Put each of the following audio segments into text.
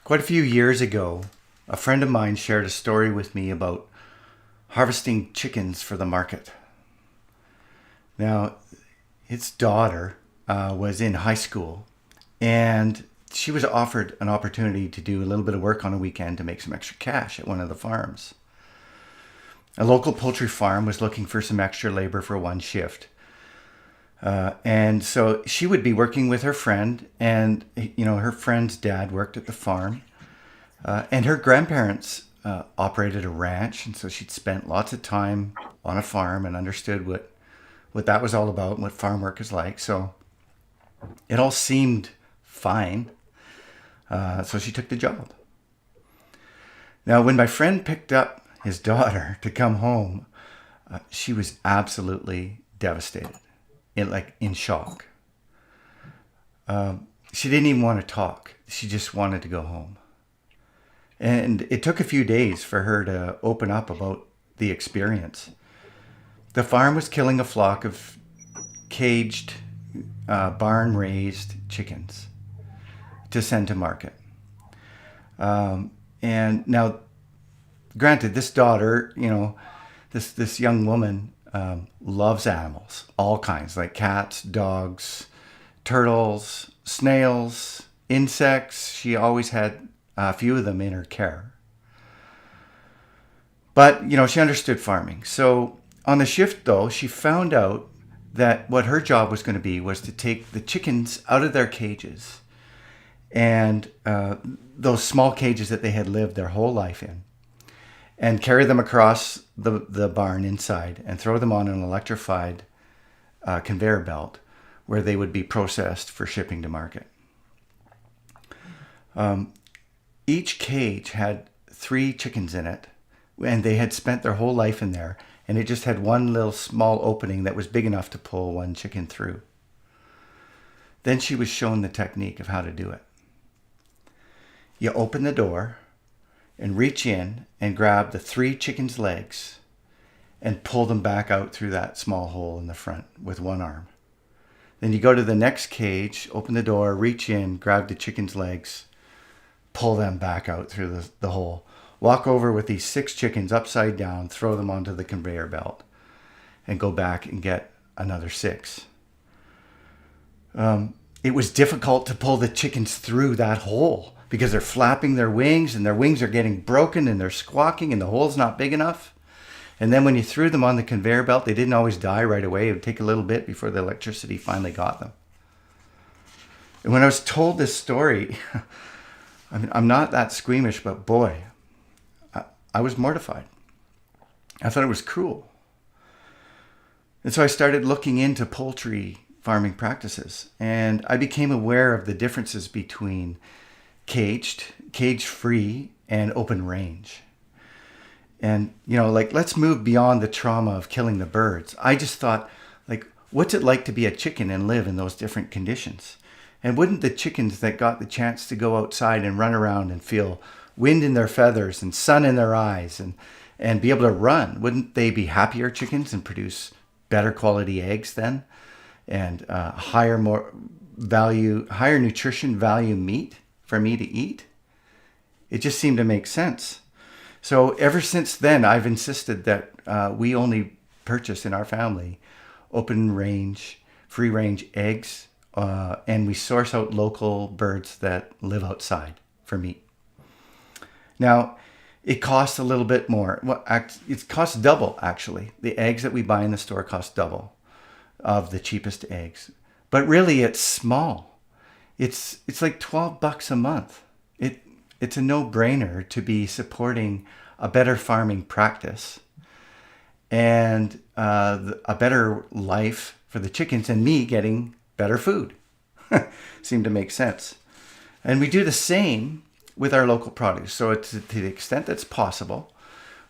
Quite a few years ago, a friend of mine shared a story with me about harvesting chickens for the market. Now, his daughter was in high school and she was offered an opportunity to do a little bit of work on a weekend to make some extra cash at one of the farms. A local poultry farm was looking for some extra labor for one shift. And so she would be working with her friend, and her friend's dad worked at the farm, and her grandparents operated a ranch, and so she'd spent lots of time on a farm and understood what that was all about and what farm work is like. So it all seemed fine. So she took the job. Now, when my friend picked up his daughter to come home, she was absolutely devastated, in shock. She didn't even want to talk. She just wanted to go home. And it took a few days for her to open up about the experience. The farm was killing a flock of caged, barn-raised chickens to send to market. And now, granted, this daughter, this young woman loves animals, all kinds, like cats, dogs, turtles, snails, insects. She always had a few of them in her care. But, she understood farming. So on the shift, though, she found out that what her job was going to be was to take the chickens out of their cages and those small cages that they had lived their whole life in, and carry them across the barn inside and throw them on an electrified conveyor belt where they would be processed for shipping to market. Each cage had 3 chickens in it, and they had spent their whole life in there, and it just had one little small opening that was big enough to pull one chicken through. Then she was shown the technique of how to do it. You open the door and reach in and grab the 3 chickens' legs and pull them back out through that small hole in the front with one arm. Then you go to the next cage, open the door, reach in, grab the chicken's legs, pull them back out through the hole. Walk over with these 6 chickens upside down, throw them onto the conveyor belt, and go back and get another 6. It was difficult to pull the chickens through that hole because they're flapping their wings and their wings are getting broken and they're squawking and the hole's not big enough. And then when you threw them on the conveyor belt, they didn't always die right away. It would take a little bit before the electricity finally got them. And when I was told this story, I'm not that squeamish, but boy, I was mortified. I thought it was cruel. And so I started looking into poultry farming practices, and I became aware of the differences between caged, cage-free, and open range. And, let's move beyond the trauma of killing the birds. I just thought, what's it like to be a chicken and live in those different conditions? And wouldn't the chickens that got the chance to go outside and run around and feel wind in their feathers and sun in their eyes and be able to run, wouldn't they be happier chickens and produce better quality eggs then? And higher nutrition value meat for me to eat? It just seemed to make sense. So ever since then, I've insisted that we only purchase in our family open range, free range eggs, and we source out local birds that live outside for meat. Now, it costs a little bit more. Well, it costs double, actually. The eggs that we buy in the store cost double of the cheapest eggs. But really, it's small. It's like $12 a month. It's a no-brainer to be supporting a better farming practice and a better life for the chickens and me getting better food. Seemed to make sense. And we do the same with our local produce. So to the extent that's possible,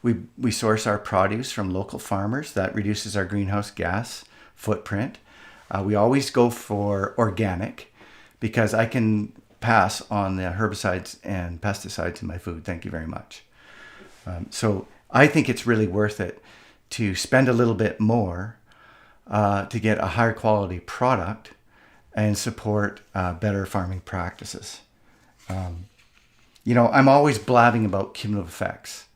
we source our produce from local farmers. That reduces our greenhouse gas footprint. We always go for organic because I can pass on the herbicides and pesticides in my food. Thank you very much. So I think it's really worth it to spend a little bit more to get a higher quality product and support better farming practices. I'm always blabbing about cumulative effects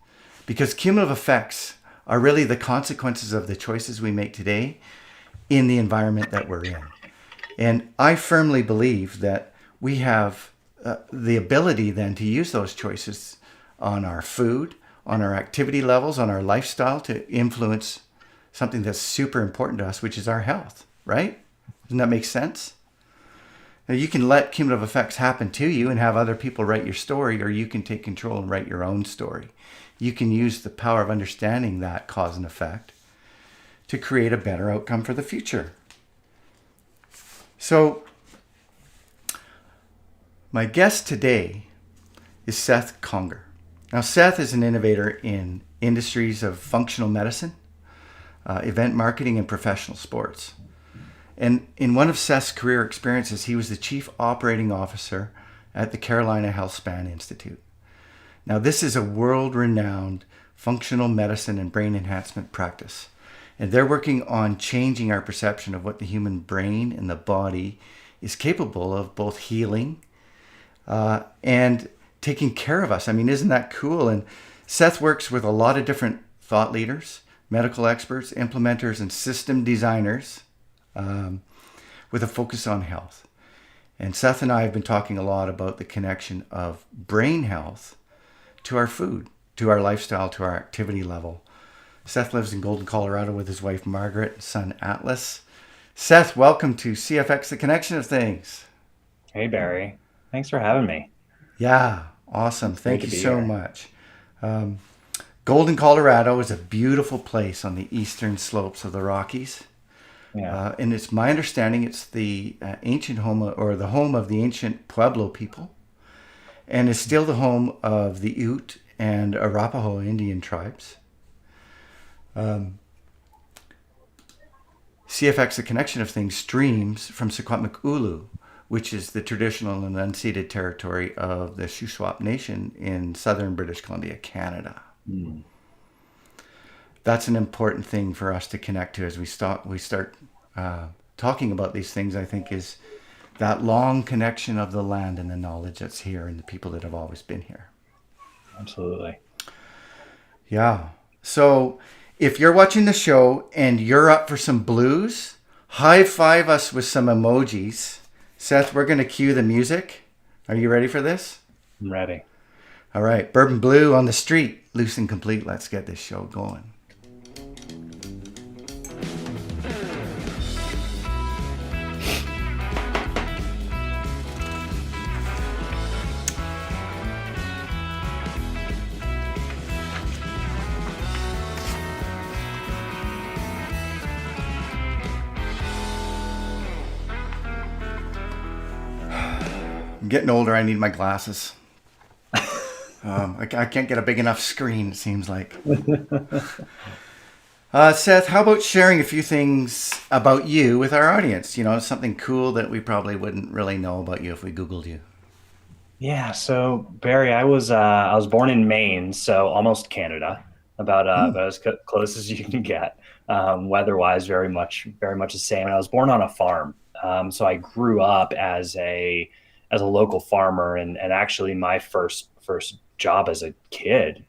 because cumulative effects are really the consequences of the choices we make today in the environment that we're in. And I firmly believe that we have the ability then to use those choices on our food, on our activity levels, on our lifestyle to influence something that's super important to us, which is our health, right? Doesn't that make sense? Now, you can let cumulative effects happen to you and have other people write your story, or you can take control and write your own story. You can use the power of understanding that cause and effect to create a better outcome for the future. So, my guest today is Seth Conger. Now, Seth is an innovator in industries of functional medicine, event marketing, and professional sports. And in one of Seth's career experiences, he was the chief operating officer at the Carolina Health Span Institute. Now, this is a world-renowned functional medicine and brain enhancement practice. And they're working on changing our perception of what the human brain and the body is capable of, both healing and taking care of us. I mean, isn't that cool? And Seth works with a lot of different thought leaders, medical experts, implementers, and system designers with a focus on health. And Seth and I have been talking a lot about the connection of brain health to our food, to our lifestyle, to our activity level. Seth lives in Golden, Colorado with his wife, Margaret, and son, Atlas. Seth, welcome to CFX, The Connection of Things. Hey, Barry. Thanks for having me. Yeah, awesome. Thank you so Here. much. Golden, Colorado is a beautiful place on the eastern slopes of the Rockies. Yeah. And it's my understanding it's the ancient home, or the home of the ancient Pueblo people, and is still the home of the Ute and Arapaho Indian tribes. CFX, The Connection of Things, streams from Secwepemc-Ulu, which is the traditional and unceded territory of the Shuswap Nation in southern British Columbia, Canada. Mm. That's an important thing for us to connect to as we start talking about these things, I think, is that long connection of the land and the knowledge that's here and the people that have always been here. Absolutely. Yeah. So if you're watching the show and you're up for some blues, high five us with some emojis. Seth, we're going to cue the music. Are you ready for this? I'm ready. All right. Bourbon Blue on the street. Loose and complete. Let's get this show going. I'm getting older. I need my glasses. I can't get a big enough screen, it seems like. Seth, how about sharing a few things about you with our audience? Something cool that we probably wouldn't really know about you if we Googled you. Yeah. So, Barry, I was born in Maine, so almost Canada, Hmm. about as close as you can get. Weather-wise, very much the same. And I was born on a farm, so I grew up as a local farmer, and actually my first job as a kid,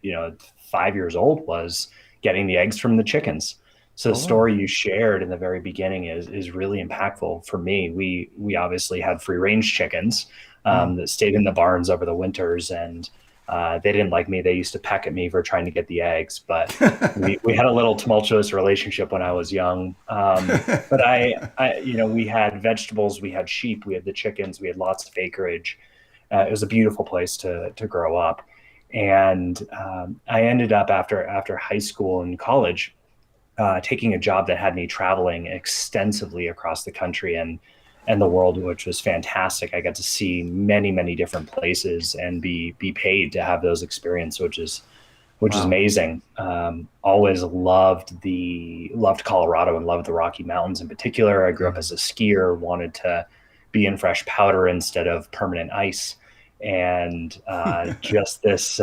5 years old, was getting the eggs from the chickens. So the Oh. story you shared in the very beginning is really impactful for me. We obviously had free range chickens Hmm. that stayed in the barns over the winters, and they didn't like me. They used to peck at me for trying to get the eggs, but we had a little tumultuous relationship when I was young. But we had vegetables, we had sheep, we had the chickens, we had lots of acreage. It was a beautiful place to grow up. And I ended up after high school and college taking a job that had me traveling extensively across the country and the world, which was fantastic. I got to see many different places and be paid to have those experiences, which is Wow. amazing. Always loved Colorado and loved the Rocky Mountains in particular. I grew up Hmm. as a skier, wanted to be in fresh powder instead of permanent ice. And just this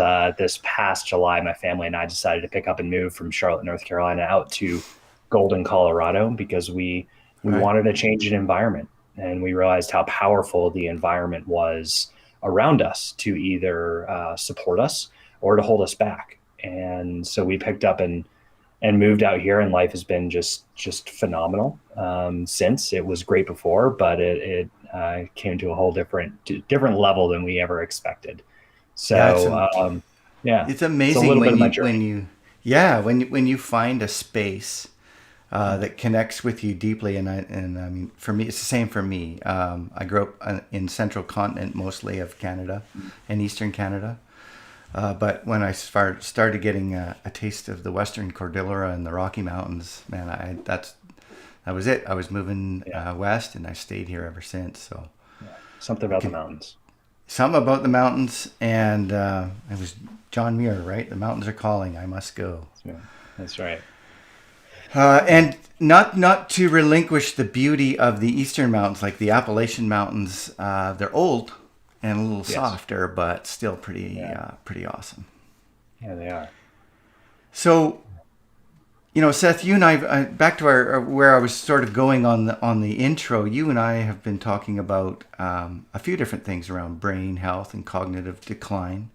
past July, my family and I decided to pick up and move from Charlotte, North Carolina, out to Golden, Colorado, because we Right. wanted a change in environment, and we realized how powerful the environment was around us to either support us or to hold us back. And so we picked up and moved out here, and life has been just phenomenal since. It was great before, but it came to a whole different level than we ever expected. Yeah, So yeah, it's it's a amazing little bit when of my when journey. yeah, when you find a space that connects with you deeply. And I mean, for me, it's the same for me. I grew up in central continent, mostly of Canada and eastern Canada. But when I started getting a taste of the Western Cordillera and the Rocky Mountains, man, that was it. I was moving Yeah, west, and I stayed here ever since. So yeah, something I about the can mountains. something about the mountains, and it was John Muir, right? The mountains are calling. I must go. Yeah, that's right. And not to relinquish the beauty of the eastern mountains, like the Appalachian Mountains. They're old and a little Yes. softer, but still Yeah. pretty awesome. Yeah, they are. So, Seth, you and back to where I was sort of going on the intro. You and I have been talking about a few different things around brain health and cognitive decline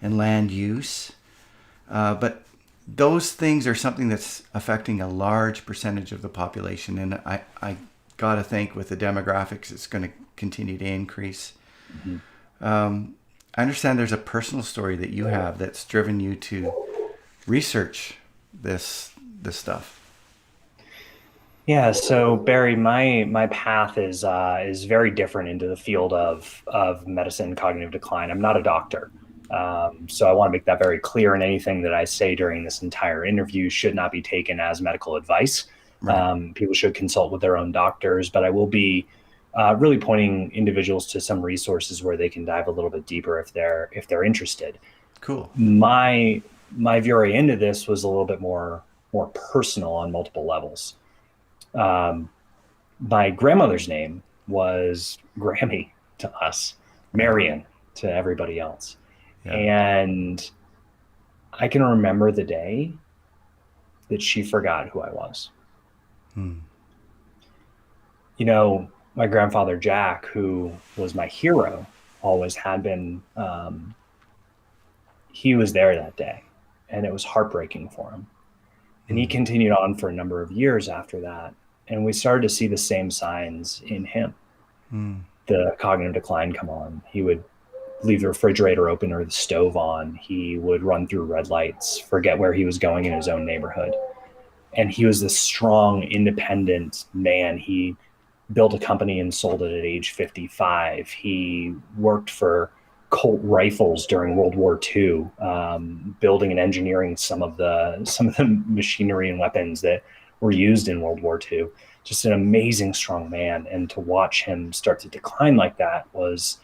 and land use, but those things are something that's affecting a large percentage of the population, and I got to think with the demographics, it's going to continue to increase. Mhm. I understand there's a personal story that you have that's driven you to research this stuff. Yeah, so Barry, my path is very different into the field of medicine, cognitive decline. I'm not a doctor, so I want to make that very clear. And anything that I say during this entire interview should not be taken as medical advice. Right. People should consult with their own doctors, but I will be really pointing individuals to some resources where they can dive a little bit deeper if they're interested. Cool. My foray into this was a little bit more personal on multiple levels. Um, my grandmother's name was Grammy to us, Right. Marion to everybody else. Yeah. And I can remember the day that she forgot who I was. Hmm. My grandfather Jack, who was my hero, always had been, he was there that day, and it was heartbreaking for him. And he Hmm. continued on for a number of years after that. And we started to see the same signs in him. Hmm. The cognitive decline come on. He would leave the refrigerator open or the stove on. He would run through red lights, forget where he was going in his own neighborhood. And he was this strong, independent man. He built a company and sold it at age 55. He worked for Colt Rifles during World War II, building and engineering some of the machinery and weapons that were used in World War II. Just an amazing, strong man, and to watch him start to decline like that was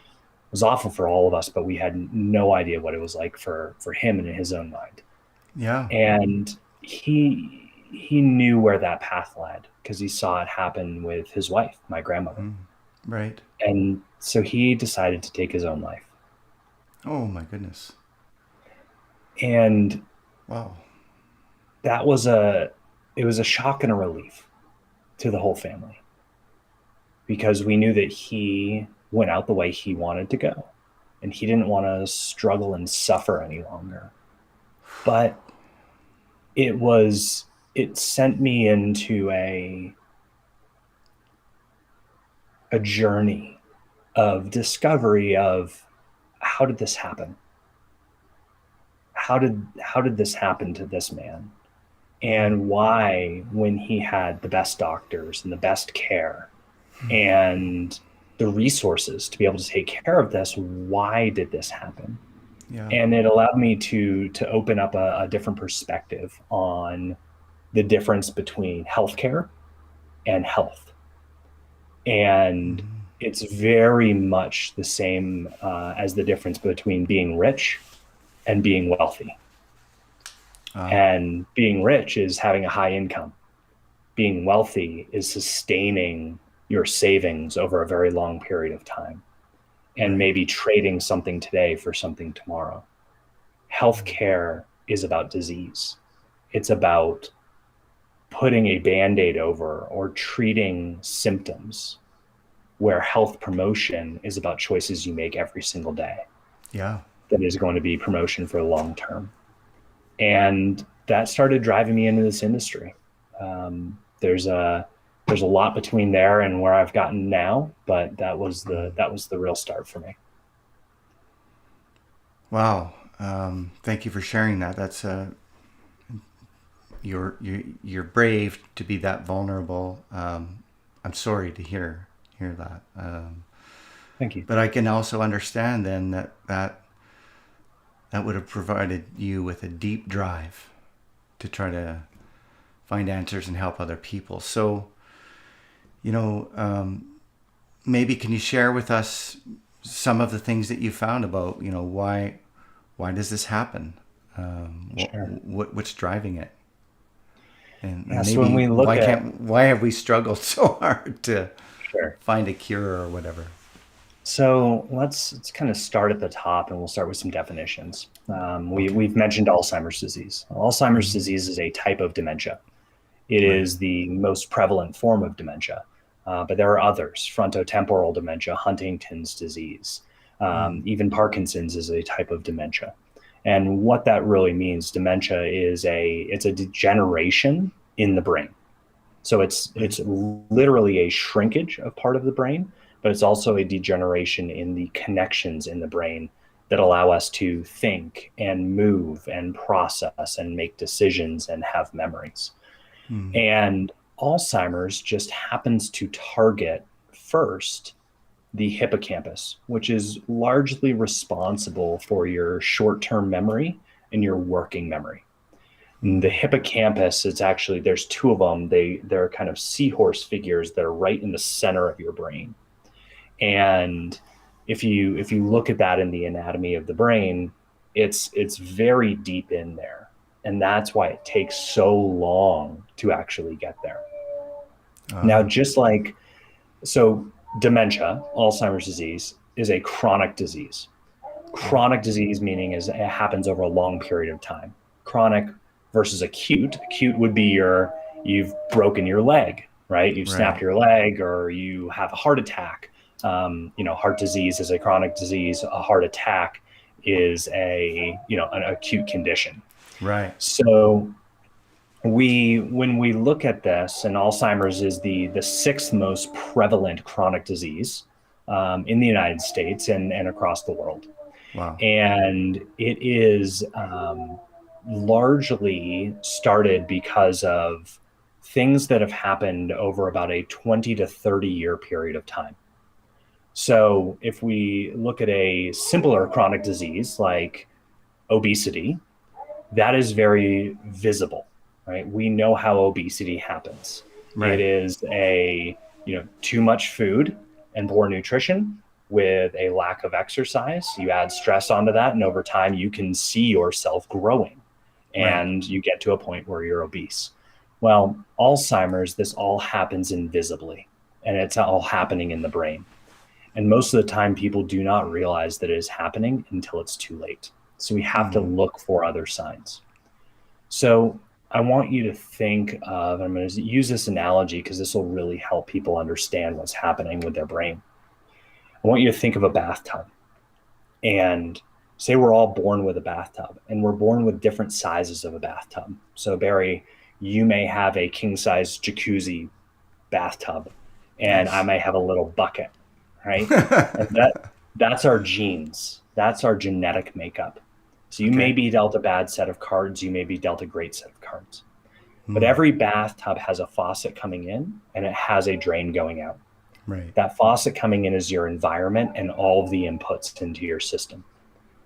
awful for all of us. But we had no idea what it was like for him and in his own mind. Yeah. And he knew where that path led because he saw it happen with his wife, my grandmother. Hmm. Right. And so he decided to take his own life. Oh my goodness. And Wow. that it was a shock and a relief to the whole family because we knew that he went out the way he wanted to go and he didn't want to struggle and suffer any longer. But it sent me into a journey of discovery of how did this happen? How did this happen to this man? And why, when he had the best doctors and the best care and the resources to be able to take care of this, why did this happen? Yeah. And it allowed me to open up a different perspective on the difference between healthcare and health. And it's very much the same as the difference between being rich and being wealthy. Uh, And being rich is having a high income. Being wealthy is sustaining your savings over a very long period of time and right. maybe trading something today for something tomorrow. Healthcare is about disease. It's about putting a band-aid over or treating symptoms. where health promotion is about choices you make every single day Yeah. that is going to be promotion for the long term. And that started driving me into this industry. There's a lot between there and where I've gotten now, but that was the real start for me. Wow. Thank you for sharing that. That's you're brave to be that vulnerable. I'm sorry to hear that. Thank you. But I can also understand then that would have provided you with a deep drive to try to find answers and help other people. So, maybe can you share with us some of the things that you found about, why does this happen? Sure. What's driving it? And Yeah. So when maybe we look at, why have we struggled so hard to sure. find a cure or whatever? So let's kind of start at the top, and we'll start with some definitions. Okay. We've mentioned Alzheimer's disease. Alzheimer's Hmm. disease is a type of dementia. It Right. is the most prevalent form of dementia, but there are others: frontotemporal dementia, Huntington's disease, Mm. even Parkinson's is a type of dementia. And what that really means, dementia is it's a degeneration in the brain. So Right. it's literally a shrinkage of part of the brain, but it's also a degeneration in the connections in the brain that allow us to think and move and process and make decisions and have memories. Mm. And Alzheimer's just happens to target first the hippocampus, which is largely responsible for your short term memory and your working memory. And the Mm. hippocampus, it's actually, there's two of them. They're kind of seahorse figures that are right in the center of your brain. And if you look at that in the anatomy of the brain, it's very deep in there. And that's why it takes so long to actually get there. Now, Ah. just like so dementia, Alzheimer's disease, is a chronic disease. Right. Chronic disease meaning is it happens over a long period of time. Chronic versus acute. Acute would be you've broken your leg, right? You've snapped Right. your leg, or you have a heart attack. Heart disease is a chronic disease. A heart attack is an acute condition. Right. So when we look at this, and Alzheimer's is the sixth most prevalent chronic disease in the United States and across the world. Wow. And it is largely started because of things that have happened over about a 20 to 30-year period of time. So if we look at a simpler chronic disease like obesity, that is very visible, right? We know how obesity happens. It Right. is too much food and poor nutrition with a lack of exercise. You add stress onto that, and over time, you can see yourself growing, Right. and you get to a point where you're obese. Well, Alzheimer's, this all happens invisibly, and it's all happening in the brain. And most of the time, people do not realize that it is happening until it's too late. So we have to Mm. look for other signs. So I want you to think of, I'm going to use this analogy because this will really help people understand what's happening with their brain. I want you to think of a bathtub, and say we're all born with a bathtub, and we're born with different sizes of a bathtub. So, Barry, you may have a king size jacuzzi bathtub, and I Nice. may have a little bucket, right? And that's our genes. That's our genetic makeup. So you may Okay. be dealt a bad set of cards, you may be dealt a great set of cards. But Mm. every bathtub has a faucet coming in and it has a drain going out. Right. That faucet coming in is your environment and all of the inputs into your system.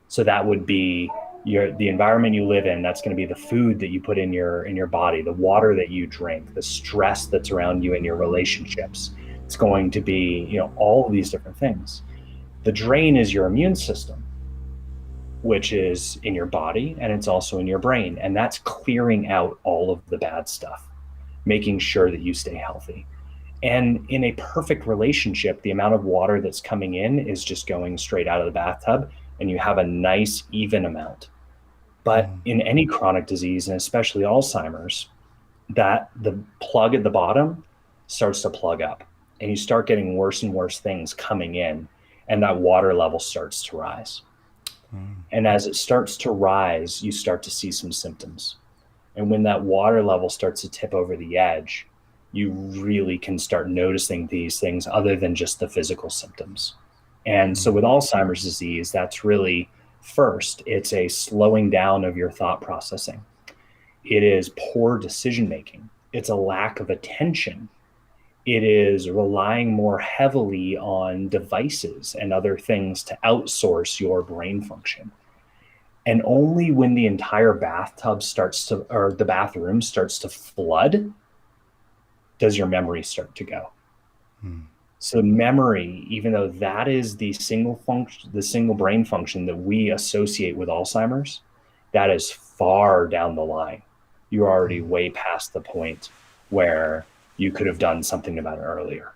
So that would be the environment you live in. That's going to be the food that you put in your body, the water that you drink, the stress that's around you in your relationships. It's going to be all of these different things. The drain is your immune system, which is in your body, and it's also in your brain, and that's clearing out all of the bad stuff, making sure that you stay healthy. And in a perfect relationship, the amount of water that's coming in is just going straight out of the bathtub, and you have a nice, even amount. But Mm. in any chronic disease, and especially Alzheimer's, that the plug at the bottom starts to plug up. and you start getting worse and worse things coming in, and that water level starts to rise. And as it starts to rise, you start to see some symptoms. And when that water level starts to tip over the edge, you really can start noticing these things other than just the physical symptoms. And so with Alzheimer's disease, that's really first, it's a slowing down of your thought processing. It is poor decision making. It's a lack of attention. It is relying more heavily on devices and other things to outsource your brain function. And only when the entire bathtub starts to, or the bathroom starts to flood, does your memory start to go. So memory, even though that is the single function, the single brain function that we associate with Alzheimer's, that is far down the line. You're already way past the point where you could have done something about it earlier.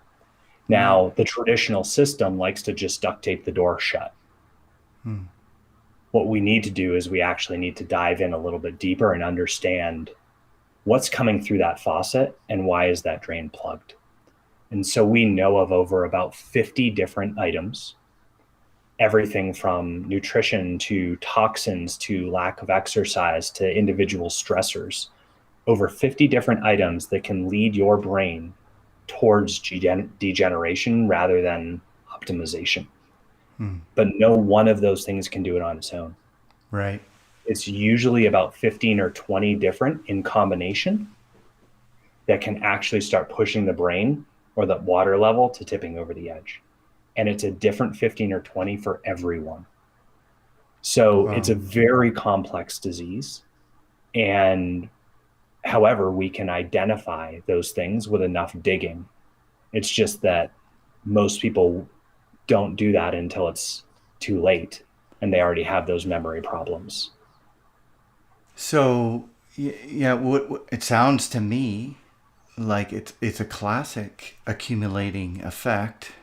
Now, the traditional system likes to just duct tape the door shut. What we need to do is we actually need to dive in a little bit deeper and understand what's coming through that faucet and why is that drain plugged. And so we know of over about 50 different items, everything from nutrition to toxins to lack of exercise to individual stressors, over 50 different items that can lead your brain towards degeneration rather than optimization. But no one of those things can do it on its own. Right. It's usually about 15 or 20 different in combination that can actually start pushing the brain or the water level to tipping over the edge. And it's a different 15 or 20 for everyone. So it's a very complex disease. And however, we can identify those things with enough digging. It's just that most people don't do that until it's too late and they already have those memory problems. So, yeah, what it sounds to me like it's a classic accumulating effect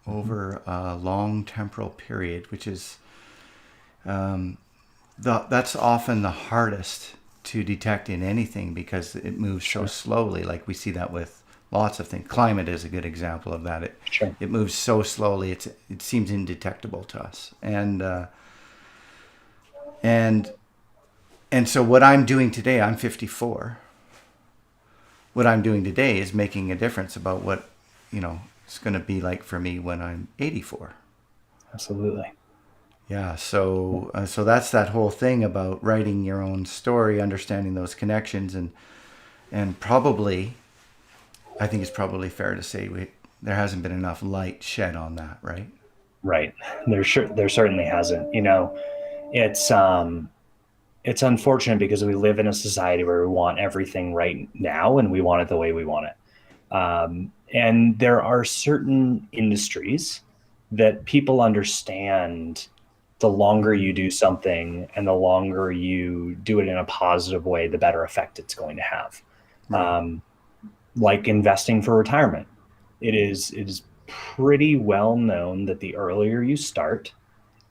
over a long temporal period, which is that's often the hardest to detect in anything because it moves so slowly. Like we see that with lots of things. Climate is a good example of that. It moves so slowly. It seems indetectable to us. And so what I'm doing today, I'm 54. What I'm doing today is making a difference about what, it's going to be like for me when I'm 84. Absolutely. Yeah. So that's that whole thing about writing your own story, understanding those connections, and probably, I think it's probably fair to say there hasn't been enough light shed on that, right? Right. There certainly hasn't. It's unfortunate because we live in a society where we want everything right now and we want it the way we want it. And there are certain industries that people understand the longer you do something and the longer you do it in a positive way, the better effect it's going to have. Right. Like investing for retirement. It is pretty well known that the earlier you start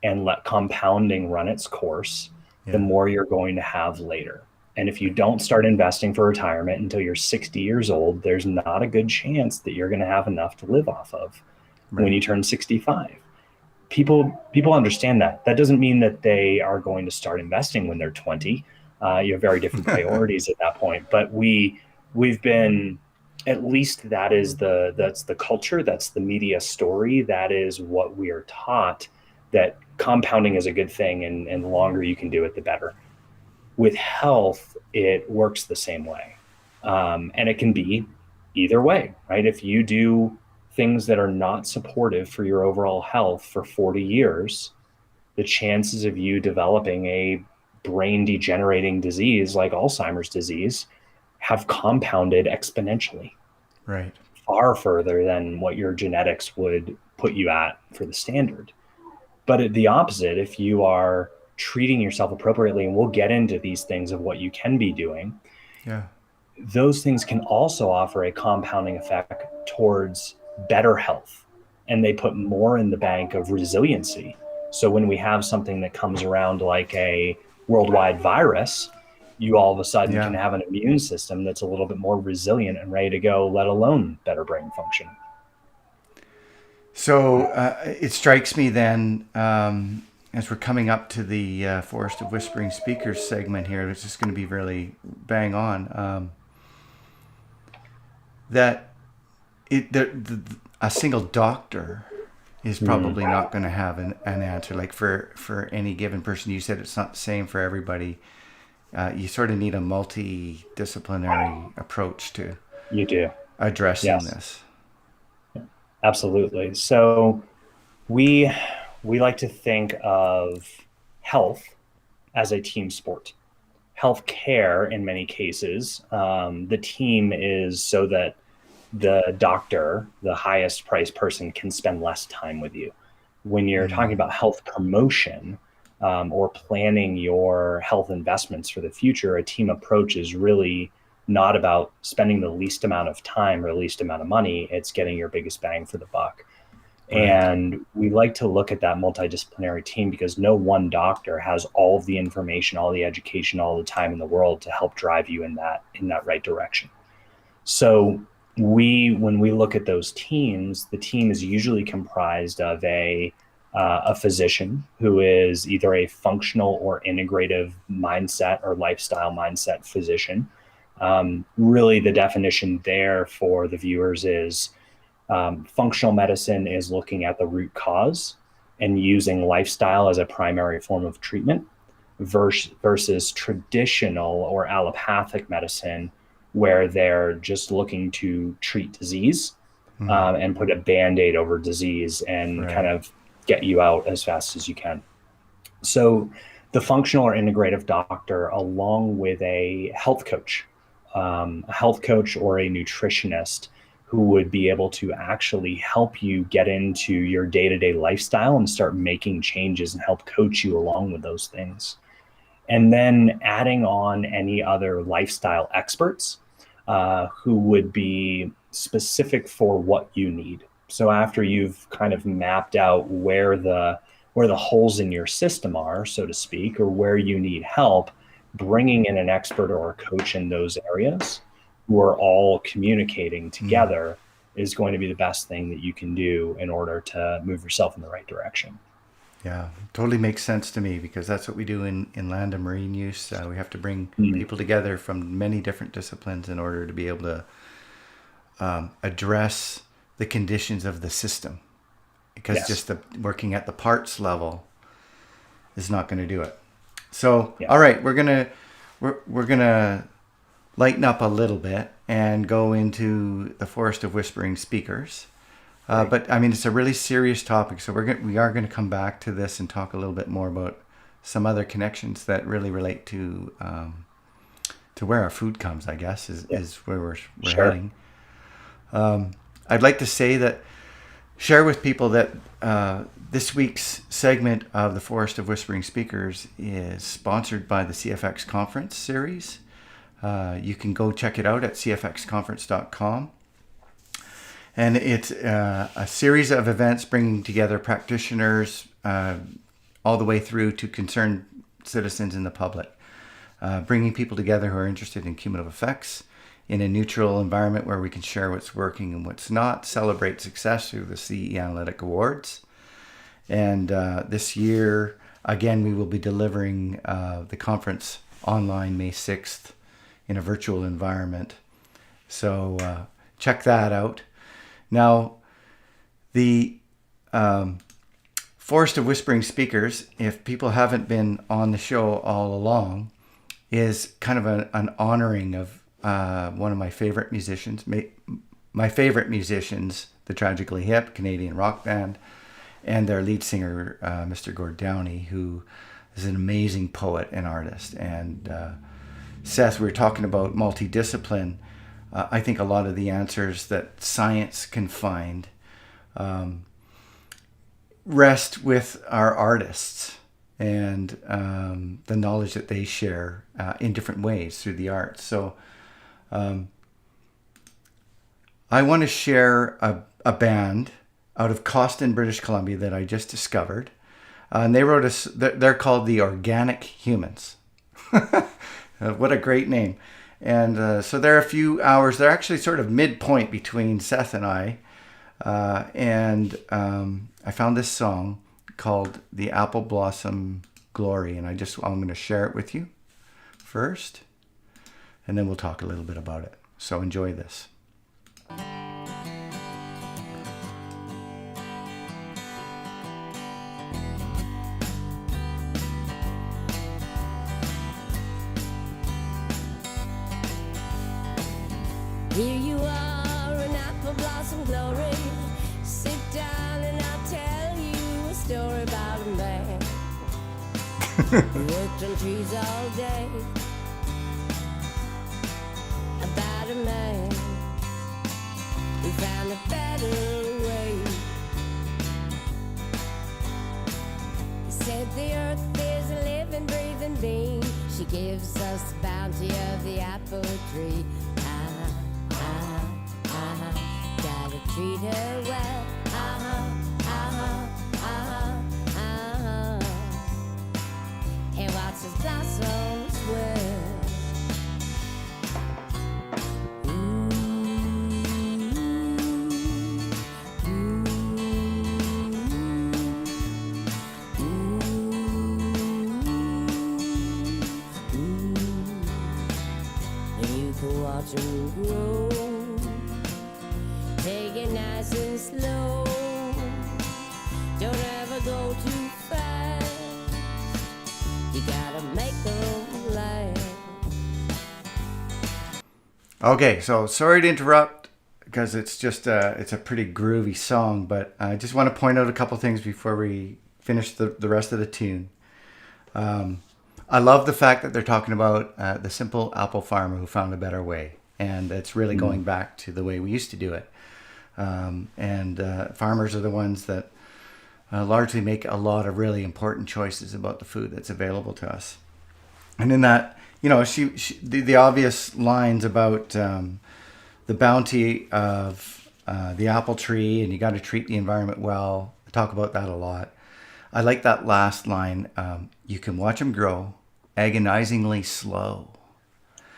and let compounding run its course, the more you're going to have later. And if you don't start investing for retirement until you're 60 years old, there's not a good chance that you're going to have enough to live off of when you turn 65. People understand that. That doesn't mean that they are going to start investing when they're 20. You have very different priorities at that point. But we've been, at least that's the culture, that's the media story, that is what we are taught, that compounding is a good thing and the longer you can do it, the better. With health, it works the same way. And it can be either way, right? If you do things that are not supportive for your overall health for 40 years, the chances of you developing a brain degenerating disease like Alzheimer's disease have compounded exponentially. Right. Far further than what your genetics would put you at for the standard. But at the opposite, if you are treating yourself appropriately, and we'll get into these things of what you can be doing, those things can also offer a compounding effect towards better health. And they put more in the bank of resiliency. So when we have something that comes around like a worldwide virus, you all of a sudden can have an immune system that's a little bit more resilient and ready to go, let alone better brain function. So it strikes me then, as we're coming up to the Forest of Whispering Speakers segment here, which is going to be really bang on, that a single doctor is probably not going to have an answer. Like for any given person, you said it's not the same for everybody. You sort of need a multidisciplinary approach to You do. addressing Yes, this. absolutely. So we we like to think of health as a team sport. Healthcare, in many cases, the team is so that the doctor, the highest priced person, can spend less time with you. When you're talking Mm, about health promotion, or planning your health investments for the future, a team approach is really not about spending the least amount of time or least amount of money. It's getting your biggest bang for the buck. right. And we like to look at that multidisciplinary team because no one doctor has all of the information, all the education, all the time in the world to help drive you in that right direction. So when we look at those teams, the team is usually comprised of a physician who is either a functional or integrative mindset or lifestyle mindset physician. Really, the definition there for the viewers is functional medicine is looking at the root cause and using lifestyle as a primary form of treatment versus traditional or allopathic medicine, where they're just looking to treat disease, Mm, and put a band aid over disease and kind right. of get you out as fast as you can. So, the functional or integrative doctor, along with a health coach or a nutritionist who would be able to actually help you get into your day to day lifestyle and start making changes and help coach you along with those things. And then adding on any other lifestyle experts who would be specific for what you need. So after you've kind of mapped out where the holes in your system are, so to speak, or where you need help, bringing in an expert or a coach in those areas who are all communicating Mm. together is going to be the best thing that you can do in order to move yourself in the right direction. Yeah, totally makes sense to me because that's what we do in land and marine use. We have to bring Mm, people together from many different disciplines in order to be able to address the conditions of the system. Because yes. just the working at the parts level is not going to do it. So, Yeah. all right, we're gonna lighten up a little bit and go into the Forest of Whispering Speakers. Great. But I mean, it's a really serious topic, so we are going to come back to this and talk a little bit more about some other connections that really relate to where our food comes. I guess Yeah. is where we're Sure. heading. I'd like to say that share with people that this week's segment of the Forest of Whispering Speakers is sponsored by the CFX Conference series. You can go check it out at cfxconference.com. And it's a series of events bringing together practitioners all the way through to concerned citizens in the public, bringing people together who are interested in cumulative effects in a neutral environment where we can share what's working and what's not, celebrate success through the CE Analytic Awards. And this year, again, we will be delivering the conference online May 6th in a virtual environment. So check that out. Now, the Forest of Whispering Speakers, if people haven't been on the show all along, is kind of an honoring of one of my favorite musicians, my favorite musicians, the Tragically Hip Canadian rock band, and their lead singer, Mr. Gord Downey, who is an amazing poet and artist. And Seth, we were talking about multidiscipline. I think a lot of the answers that science can find rest with our artists and the knowledge that they share in different ways through the arts. So I want to share a band out of Coston, British Columbia that I just discovered. And they wrote us, they're called the Organic Humans. What a great name. And so they're a few hours, they're actually sort of midpoint between Seth and I. And I found this song called "The Apple Blossom Glory," and I'm going to share it with you first, and then we'll talk a little bit about it. So enjoy this. Here you are, an apple blossom glory. Sit down and I'll tell you a story about a man who worked on trees all day. About a man who found a better way. He said the earth is a living, breathing being. She gives us the bounty of the apple tree. Gotta treat her well. And watch his blossoms swell. And you can watch him grow. Take it nice and slow. Don't ever go too fast. You gotta make them last. Okay, so sorry to interrupt because it's a pretty groovy song, but I just want to point out a couple things before we finish the rest of the tune. I love the fact that they're talking about the simple apple farmer who found a better way, and it's really going back to the way we used to do it. Farmers are the ones that largely make a lot of really important choices about the food that's available to us. And in that, the obvious lines about the bounty of the apple tree, and you got to treat the environment well. I talk about that a lot. I like that last line. You can watch them grow, agonizingly slow.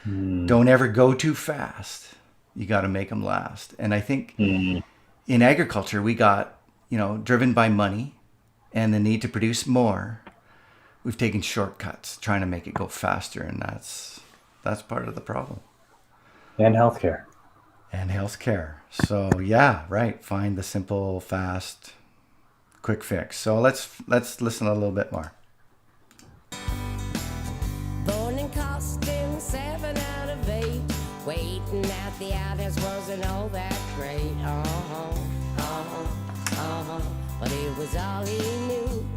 Don't ever go too fast. You got to make them last. And I think in agriculture, we got, driven by money and the need to produce more. We've taken shortcuts trying to make it go faster. And that's part of the problem. And healthcare. So yeah, right. Find the simple, fast, quick fix. So let's listen a little bit more. Born in costume, 7 out of 8. Waiting at the outhouse wasn't all that great. But it was all he knew.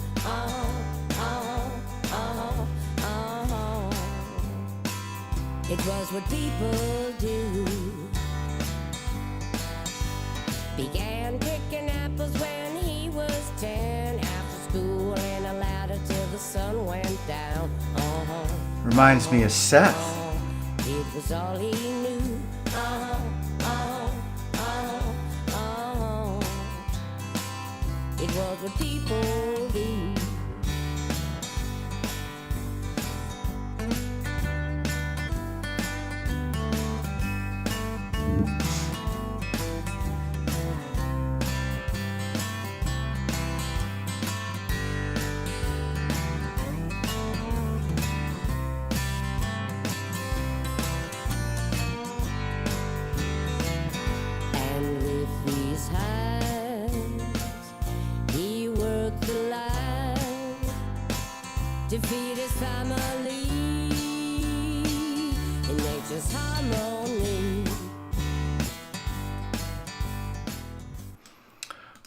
It was what people do. Began picking apples when he was 10. After school in a ladder till the sun went down. Reminds me of Seth. It was all he knew. It was what people do. To feed his family in nature's harmony.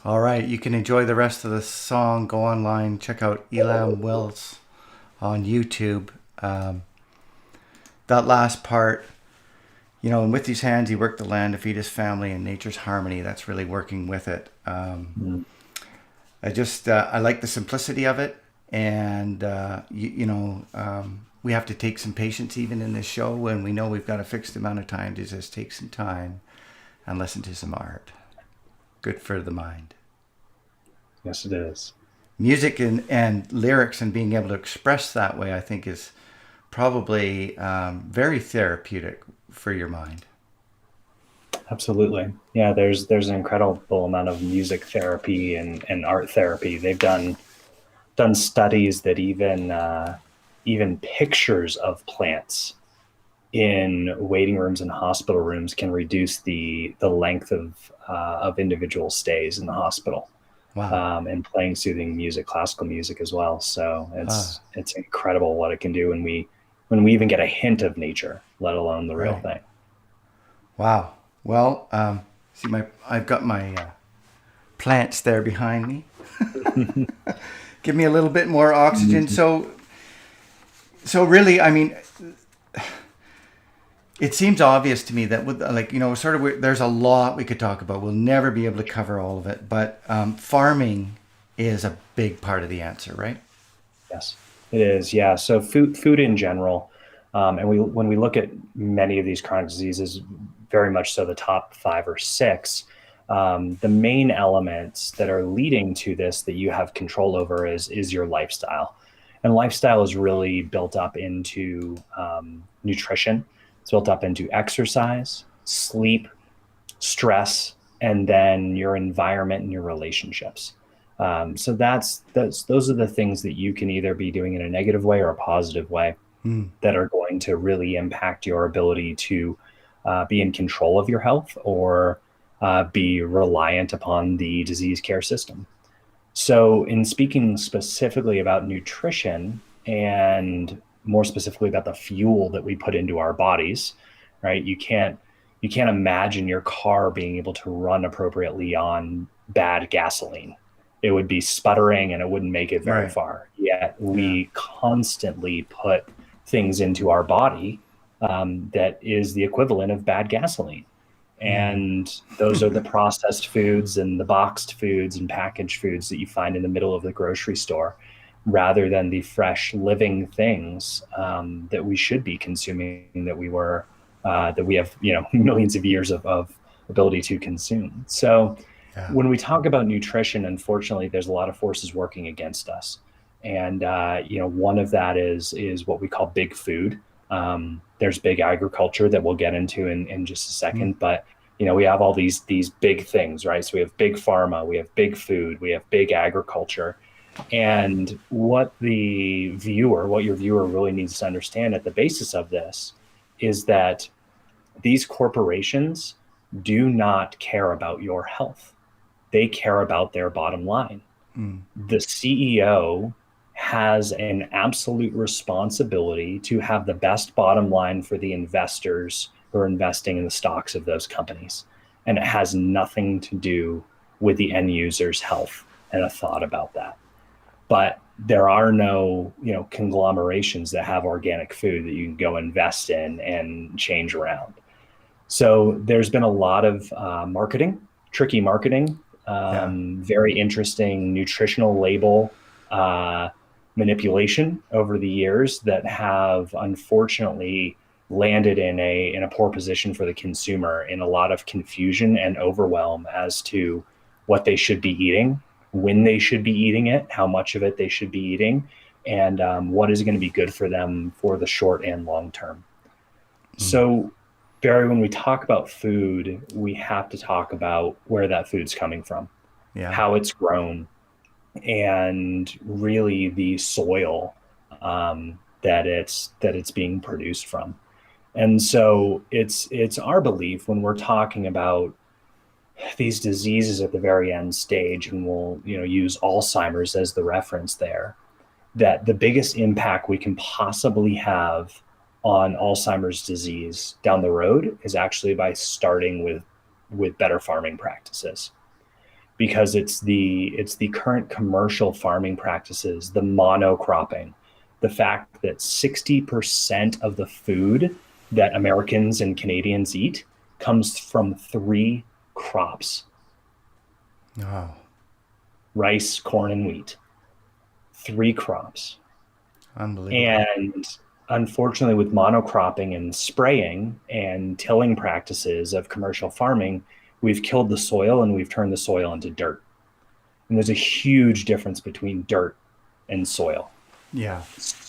All right, you can enjoy the rest of the song. Go online, check out Elam Wills on YouTube. That last part, and with these hands he worked the land to feed his family in nature's harmony. That's really working with it. I like the simplicity of it. And, we have to take some patience even in this show when we know we've got a fixed amount of time to just take some time and listen to some art. Good for the mind. Yes, it is. Music and lyrics and being able to express that way, I think, is probably very therapeutic for your mind. Absolutely. Yeah, there's an incredible amount of music therapy and art therapy. They've done studies that even pictures of plants in waiting rooms and hospital rooms can reduce the length of individual stays in the hospital. Wow. And playing soothing music, classical music as well. So Ah, it's incredible what it can do when we even get a hint of nature, let alone the real right. thing. Wow. Well, see, I've got my plants there behind me. Give me a little bit more oxygen. So really, I mean, it seems obvious to me that with like sort of there's a lot we could talk about. We'll never be able to cover all of it, but farming is a big part of the answer, right? Yes, it is. Yeah. So food in general, and when we look at many of these chronic diseases, very much so the top five or six, the main elements that are leading to this that you have control over is your lifestyle, and lifestyle is really built up into nutrition. It's built up into exercise, sleep, stress, and then your environment and your relationships. So those are the things that you can either be doing in a negative way or a positive way Mm, that are going to really impact your ability to be in control of your health or be reliant upon the disease care system. So, in speaking specifically about nutrition and more specifically about the fuel that we put into our bodies, right? You can't imagine your car being able to run appropriately on bad gasoline. It would be sputtering and it wouldn't make it very right. far. Yet Yeah. we constantly put things into our body that is the equivalent of bad gasoline. Mm. And those are the processed foods and the boxed foods and packaged foods that you find in the middle of the grocery store, rather than the fresh living things that we should be consuming, that we have millions of years of ability to consume. So Yeah. when we talk about nutrition, unfortunately, there's a lot of forces working against us, and one of that is what we call big food. There's big agriculture that we'll get into in just a Mm, second, but we have all these big things, right? So we have big pharma, we have big food, we have big agriculture, and what your viewer really needs to understand at the basis of this is that these corporations do not care about your health. They care about their bottom line. mm, The CEO has an absolute responsibility to have the best bottom line for the investors who are investing in the stocks of those companies. And it has nothing to do with the end user's health and a thought about that. But there are no, conglomerations that have organic food that you can go invest in and change around. So there's been a lot of marketing, tricky marketing, yeah. very interesting nutritional label uh, manipulation over the years that have unfortunately landed in a poor position for the consumer, in a lot of confusion and overwhelm as to what they should be eating, when they should be eating it, how much of it they should be eating, and what is going to be good for them for the short and long term. Mm, So, Barry, when we talk about food, we have to talk about where that food's coming from, yeah. how it's grown, and really the soil that it's being produced from. And so it's our belief when we're talking about these diseases at the very end stage, and we'll use Alzheimer's as the reference there, that the biggest impact we can possibly have on Alzheimer's disease down the road is actually by starting with better farming practices, because it's the current commercial farming practices, the monocropping, the fact that 60% of the food that Americans and Canadians eat comes from three crops: Oh, rice, corn, and wheat. Three crops. unbelievable. And unfortunately, with monocropping and spraying and tilling practices of commercial farming, we've killed the soil and we've turned the soil into dirt. And there's a huge difference between dirt and soil. Yeah.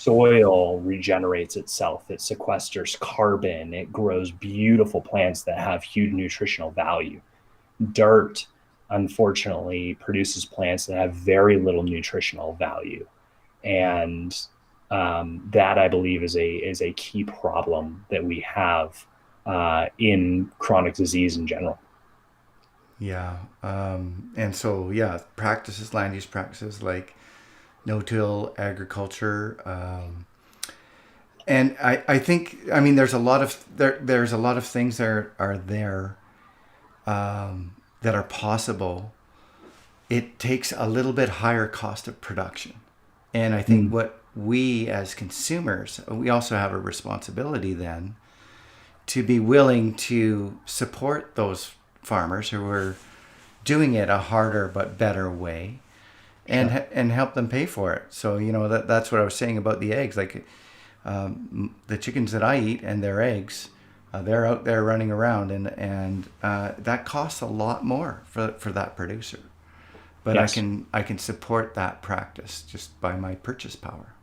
soil regenerates itself. It sequesters carbon. It grows beautiful plants that have huge nutritional value. Dirt, unfortunately, produces plants that have very little nutritional value. And that, I believe, is a key problem that we have in chronic disease in general. Yeah. And so, yeah, practices, land use practices like no-till agriculture. And I think, I mean, there's a lot of there's a lot of things that are there that are possible. It takes a little bit higher cost of production. And I think what we as consumers, we also have a responsibility then to be willing to support those farmers who are doing it a harder but better way, and and help them pay for it. So that's what I was saying about the eggs. Like the chickens that I eat and their eggs, they're out there running around, and that costs a lot more for that producer. But Yes. I can support that practice just by my purchase power.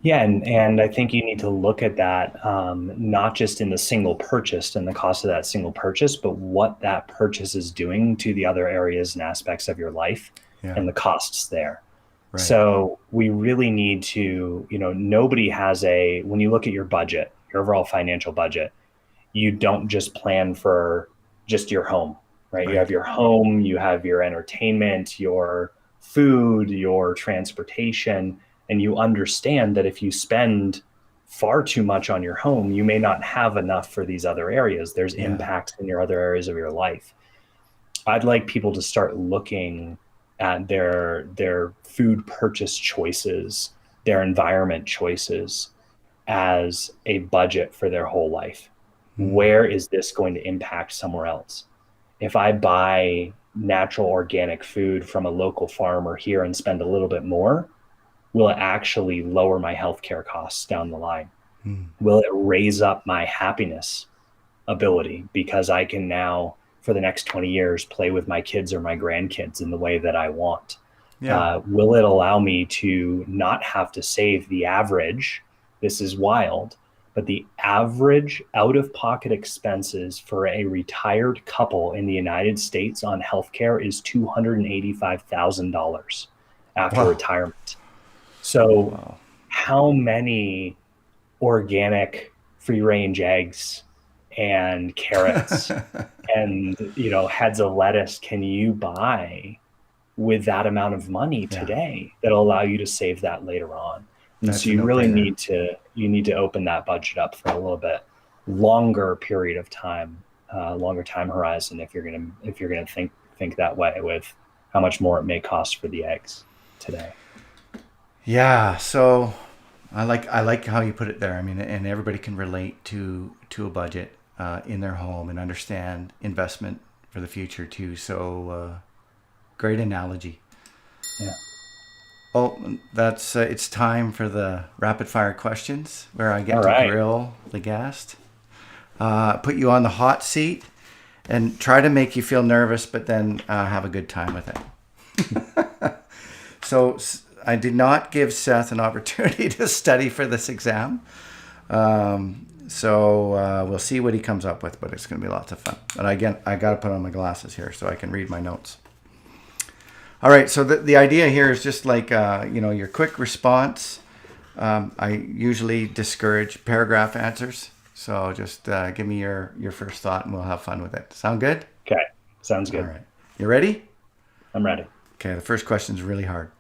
Yeah, and I think you need to look at that, not just in the single purchase and the cost of that single purchase, but what that purchase is doing to the other areas and aspects of your life Yeah. and the costs there. Right. So we really need to, nobody has when you look at your budget, your overall financial budget, you don't just plan for just your home, right? You have your home, you have your entertainment, your food, your transportation, and you understand that if you spend far too much on your home, you may not have enough for these other areas. There's impacts in your other areas of your life. I'd like people to start looking at their food purchase choices, their environment choices as a budget for their whole life. Where is this going to impact somewhere else? If I buy natural organic food from a local farmer here and spend a little bit more, will it actually lower my healthcare costs down the line? Will it raise up my happiness ability because I can now, for the next 20 years, play with my kids or my grandkids in the way that I want? Yeah. Will it allow me to not have to save the average? This is wild, but the average out-of-pocket expenses for a retired couple in the United States on healthcare is $285,000 after Wow. retirement. So how many organic free-range eggs and carrots and heads of lettuce can you buy with that amount of money today that'll allow you to save that later on? And That's so a you really no-brainer. need to open that budget up for a little bit longer period of time, longer time horizon if you're gonna think that way with how much more it may cost for the eggs today. Yeah, so I like how you put it there. I mean, and everybody can relate to a budget in their home and understand investment for the future too. So great analogy. Yeah. Oh, that's it's time for the rapid fire questions where I get All to right. grill the guest, put you on the hot seat, and try to make you feel nervous, but then have a good time with it. So I did not give Seth an opportunity to study for this exam. So we'll see what he comes up with, but it's going to be lots of fun. But again, I got to put on my glasses here so I can read my notes. All right, so the idea here is just like, your quick response. I usually discourage paragraph answers. So just give me your first thought and we'll have fun with it. Sound good? Okay. Sounds good. All right. You ready? I'm ready. Okay, the first question is really hard.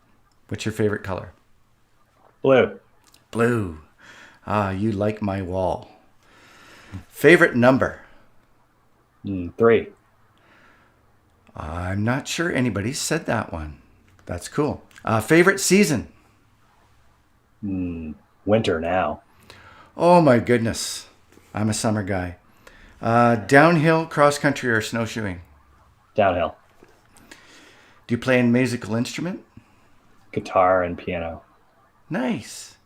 What's your favorite color? Blue. Blue. You like my wall. Favorite number? 3. I'm not sure anybody said that one. That's cool. Favorite season? Winter now. Oh my goodness. I'm a summer guy. Downhill, cross country, or snowshoeing? Downhill. Do you play a musical instrument? Guitar and piano. Nice.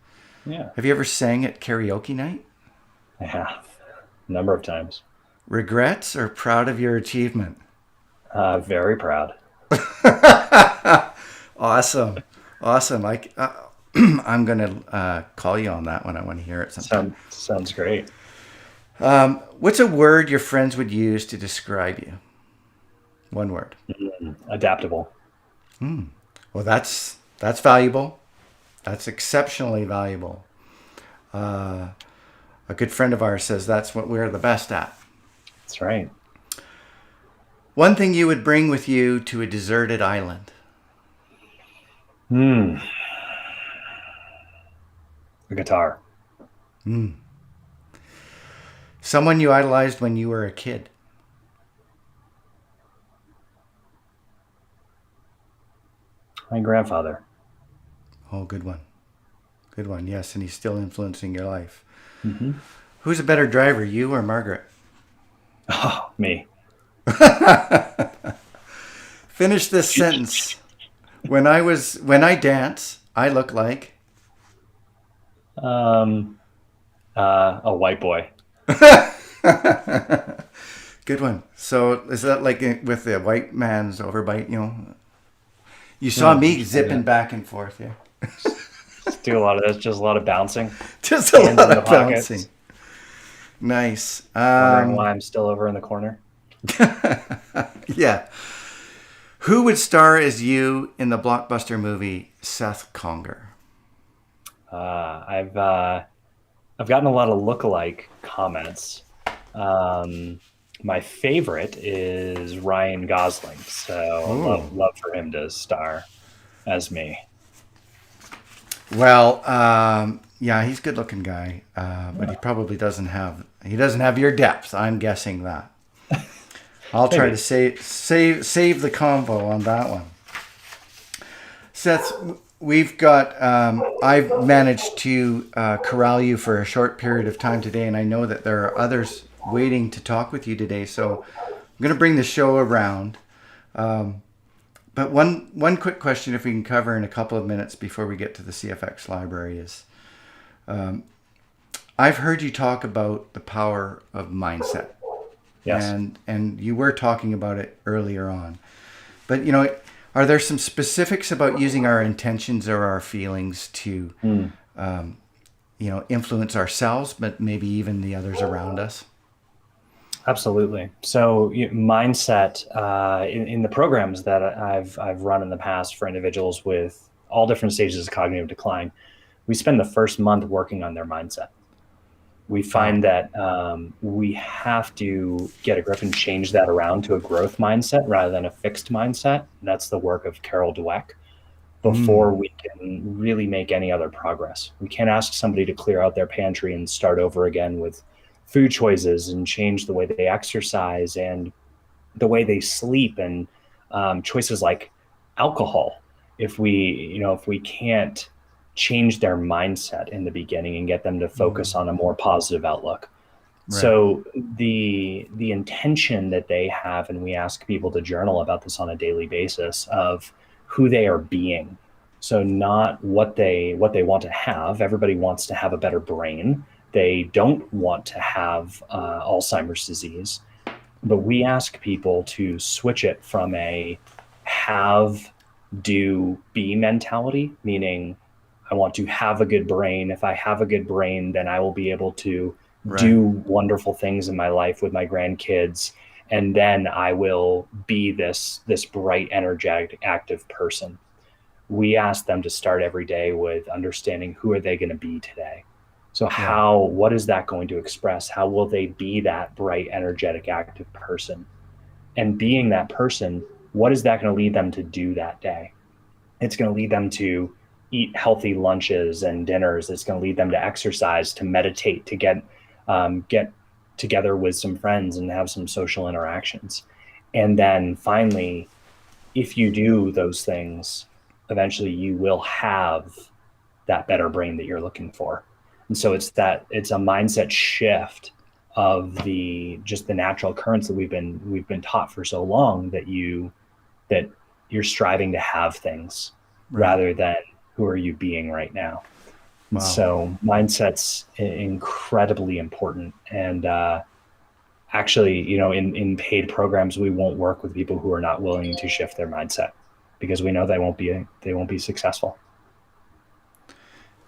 Yeah. Have you ever sang at karaoke night? I have. A number of times. Regrets or proud of your achievement? Very proud. Awesome. Awesome. I'm going to call you on that one. I want to hear it sometime. Sounds great. What's a word your friends would use to describe you? One word. Adaptable. Well, that's valuable. That's exceptionally valuable. A good friend of ours says that's what we're the best at. That's right. One thing you would bring with you to a deserted island. A guitar. Someone you idolized when you were a kid. My grandfather. Oh, good one. Good one. Yes, and he's still influencing your life. Mm-hmm. Who's a better driver, you or Margaret? Oh, me. Finish this sentence. When I dance, I look like A white boy. good one. So is that like with the white man's overbite? You know, you saw me zipping back and forth. Yeah, Just do a lot of this. Just a lot of bouncing. just a Hands lot in of the pockets. bouncing. Nice. Wondering why I'm still over in the corner. Yeah. Who would star as you in the blockbuster movie Seth Conger? I've gotten a lot of lookalike comments. My favorite is Ryan Gosling, so love for him to star as me. Well, yeah, he's a good-looking guy, but he probably doesn't have your depth. I'm guessing that. I'll try to save the combo on that one. Seth, we've got. I've managed to corral you for a short period of time today, and I know that there are others waiting to talk with you today. So I'm going to bring the show around. But one quick question, if we can cover in a couple of minutes before we get to the CFX library, is I've heard you talk about the power of mindset. Yes. And you were talking about it earlier on. But, you know, are there some specifics about using our intentions or our feelings to, influence ourselves, but maybe even the others around us? Absolutely. So mindset in the programs that I've run in the past for individuals with all different stages of cognitive decline, we spend the first month working on their mindset. We find that we have to get a grip and change that around to a growth mindset rather than a fixed mindset. And that's the work of Carol Dweck before we can really make any other progress. We can't ask somebody to clear out their pantry and start over again with food choices and change the way they exercise and the way they sleep and choices like alcohol. If we can't change their mindset in the beginning and get them to focus on a more positive outlook. Right. So the intention that they have, and we ask people to journal about this on a daily basis, of who they are being. So not what they want to have. Everybody wants to have a better brain. They don't want to have Alzheimer's disease, but we ask people to switch it from a have, do, be mentality, meaning I want to have a good brain. If I have a good brain, then I will be able to do wonderful things in my life with my grandkids. And then I will be this bright, energetic, active person. We ask them to start every day with understanding who are they going to be today. So what is that going to express? How will they be that bright, energetic, active person? And being that person, what is that going to lead them to do that day? It's going to lead them to eat healthy lunches and dinners. It's going to lead them to exercise, to meditate, to get together with some friends and have some social interactions. And then finally, if you do those things, eventually you will have that better brain that you're looking for. And so it's a mindset shift of the natural currents that we've been taught for so long, that you're striving to have things rather than who are you being right now. Wow. So mindset's incredibly important. And actually, in paid programs, we won't work with people who are not willing to shift their mindset, because we know they won't be successful.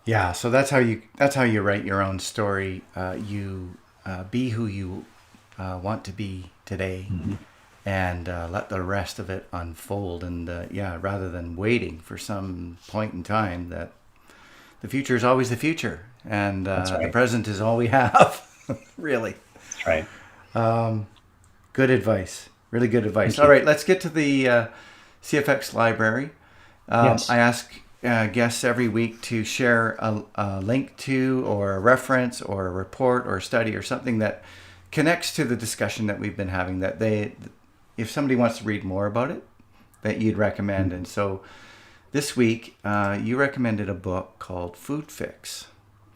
Yeah, so that's how you write your own story. You be who you want to be today, Mhm. and let the rest of it unfold. And yeah, rather than waiting for some point in time, that the future is always the future, and That's the right. present is all we have. Really, That's right. good advice. Really good advice. Thank All you. right, let's get to the CFX library. I Yes. ask guests every week to share a link to, or a reference, or a report, or a study, or something that connects to the discussion that we've been having. That if somebody wants to read more about it, that you'd recommend. And so this week, you recommended a book called Food Fix.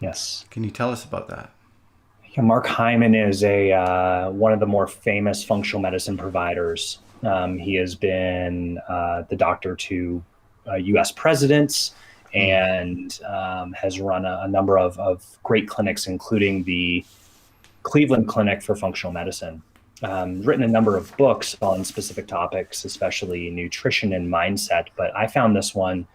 Yes. Can you tell us about that? Yeah, Mark Hyman is a one of the more famous functional medicine providers. He has been the doctor to U.S. presidents Hmm. and has run a number of great clinics, including the Cleveland Clinic for Functional Medicine. Written a number of books on specific topics, especially nutrition and mindset. But I found this one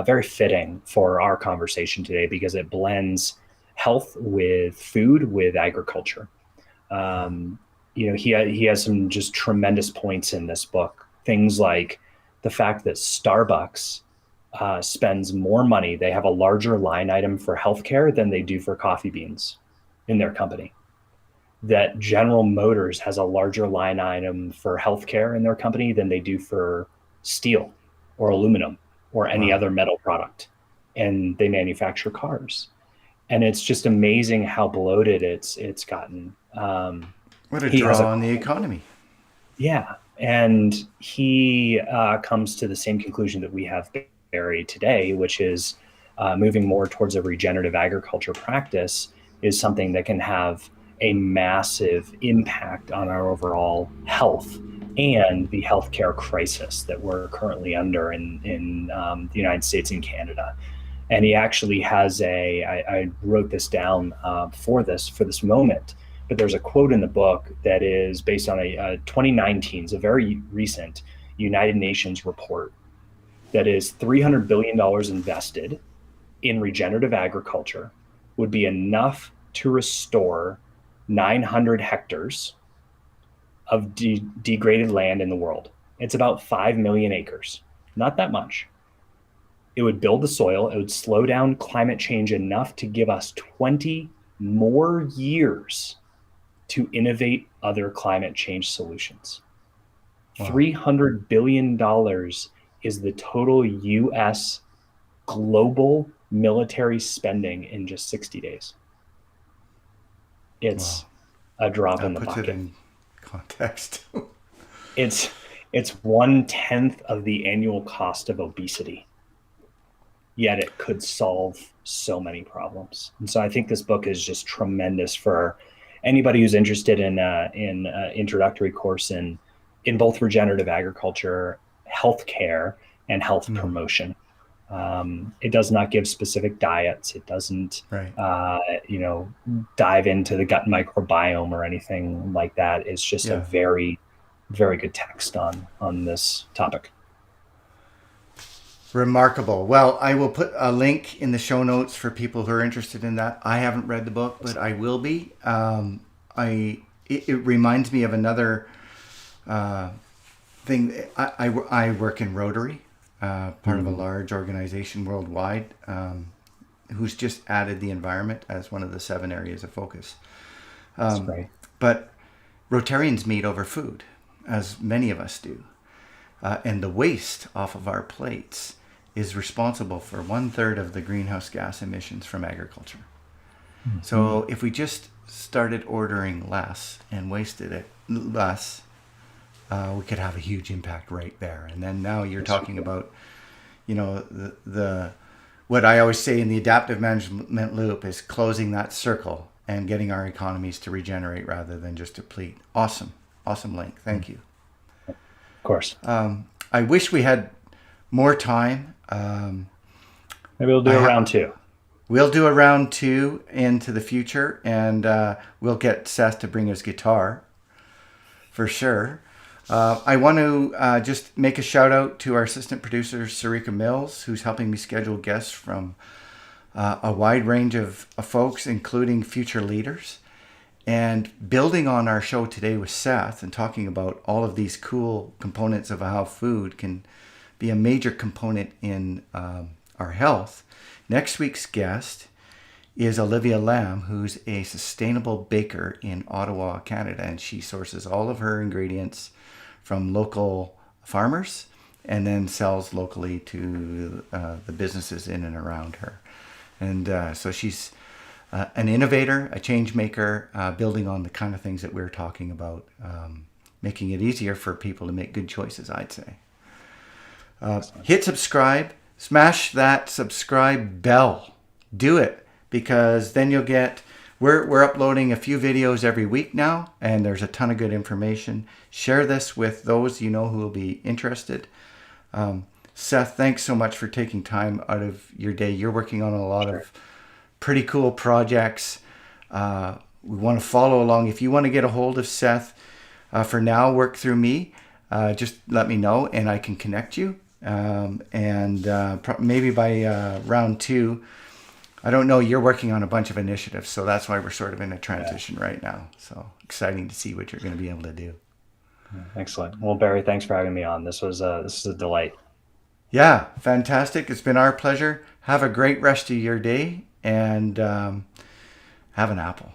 very fitting for our conversation today because it blends health with food with agriculture. Um, he has some just tremendous points in this book. Things like the fact that Starbucks spends more money; they have a larger line item for healthcare than they do for coffee beans in their company. That General Motors has a larger line item for healthcare in their company than they do for steel or aluminum or any Wow. other metal product. And they manufacture cars. And it's just amazing how bloated it's gotten. What a He has a draw on the economy. Yeah, and he comes to the same conclusion that we have buried today, which is moving more towards a regenerative agriculture practice is something that can have a massive impact on our overall health and the healthcare crisis that we're currently under in the United States and Canada. And he actually has I wrote this down for this moment, but there's a quote in the book that is based on a 2019, it's a very recent United Nations report that is $300 billion invested in regenerative agriculture would be enough to restore 900 hectares of degraded land in the world. It's about 5 million acres, not that much. It would build the soil. It would slow down climate change enough to give us 20 more years to innovate other climate change solutions. Wow. $300 billion is the total US global military spending in just 60 days. Wow. It's a drop in That the puts it bucket. in context. It's it's 1/10 of the annual cost of obesity, yet it could solve so many problems. And so I think this book is just tremendous for anybody who's interested in introductory course in both regenerative agriculture, healthcare, and health Hmm. promotion. It does not give specific diets. It doesn't, Right. uh, you know, dive into the gut microbiome or anything like that. It's just a Yeah. very, very good text on this topic. Remarkable. Well, I will put a link in the show notes for people who are interested in that. I haven't read the book, but I will be. It reminds me of another uh, thing. I work in Rotary, part of a Mm, large organization worldwide, who's just added the environment as one of the 7 areas of focus. that's great. But Rotarians meet over food, as many of us do. And the waste off of our plates is responsible for 1/3 of the greenhouse gas emissions from agriculture. Mhm. So if we just started ordering less and wasted it less, we could have a huge impact right there. And then now you're Yes, we talking could. about, the what I always say in the adaptive management loop is closing that circle and getting our economies to regenerate rather than just deplete. Awesome, awesome link. Thank you. Of course. I wish we had more time. Maybe we'll do I a ha- round two. we'll do a round 2 into the future, and we'll get Seth to bring his guitar for sure. I want to just make a shout out to our assistant producer, Sarika Mills, who's helping me schedule guests from a wide range of folks, including future leaders. And building on our show today with Seth and talking about all of these cool components of how food can be a major component in our health, next week's guest is Olivia Lamb, who's a sustainable baker in Ottawa, Canada. And she sources all of her ingredients from local farmers and then sells locally to the businesses in and around her. And so she's an innovator, a change maker, building on the kind of things that we're talking about, making it easier for people to make good choices, I'd say. Hit subscribe, smash that subscribe bell. Do it, because then you'll get, we're uploading a few videos every week now, and there's a ton of good information. Share this with those you know who will be interested. Seth, thanks so much for taking time out of your day. You're working on a lot of pretty cool projects. We want to follow along. If you want to get a hold of Seth, for now, work through me. Just let me know and I can connect you. Maybe by round 2, I don't know, you're working on a bunch of initiatives, so that's why we're sort of in a transition right now. So exciting to see what you're going to be able to do. Excellent. Well, Barry, thanks for having me on. This is a delight. Yeah, fantastic. It's been our pleasure. Have a great rest of your day, and have an apple.